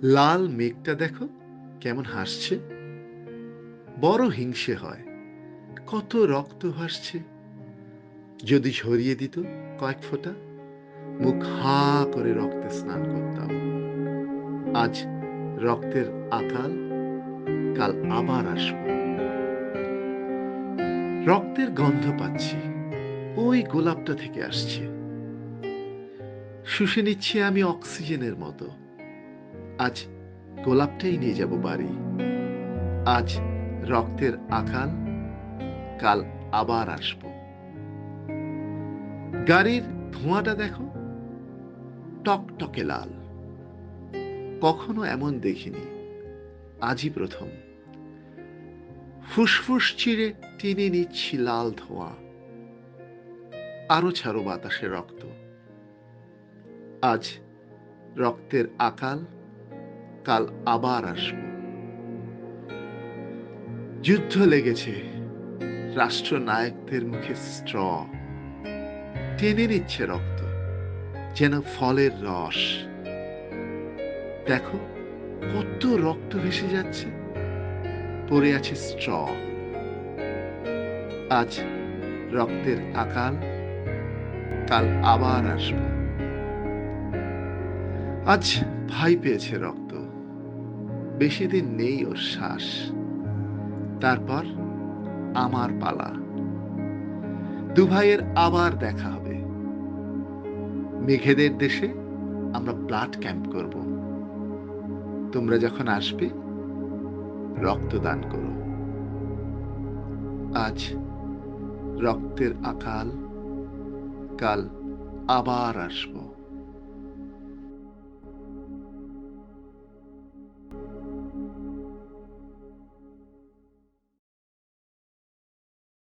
লাল মেঘটা দেখো কেমন হাসছে, বড় হিংসে হয়। কত রক্ত ভাসছে, যদি ঝরিয়ে দিত কয়েক ফোঁটা, মুখ হা করে রক্তে স্নান করতাম। আজ রক্তের আকাল, কাল আবার আসবো। রক্তের গন্ধ পাচ্ছি, ওই গোলাপটা থেকে আসছে। শুষে নিচ্ছি আমি অক্সিজেনের মতো। আজ গোলাপটাই নিয়ে যাব বাড়ি। আজ রক্তের আকাল, কাল আবার আসবো। গাড়ির ধোঁয়াটা দেখো, টকটকে লাল। কখনো এমন দেখিনি, আজই প্রথম। ফুসফুস চিরে টেনে নিচ্ছি লাল ধোঁয়া। আরো ছাড়ো বাতাসে রক্ত। আজ রক্তের আকাল, কাল আবার আসবো। যুদ্ধ লেগেছে, রাষ্ট্রনায়কদের মুখে স্ট্র টেনে নিচ্ছে রক্ত, যেন ফলের রস। দেখো কত রক্ত ভেসে যাচ্ছে, পড়ে আছে স্ট্র। আজ রক্তের আকাল, কাল আবার আসবো। আজ ভাই পেয়েছে রক্ত, বেশি দিন নেই ওর শ্বাস। তারপর আমার পালা। দু ভাইয়ের আবার দেখা হবে। মেঘেদের দেশে আমরা ব্লাড ক্যাম্প করব। তোমরা যখন আসবে, রক্তদান করো। আজ রক্তের আকাল, কাল আবার আসবো।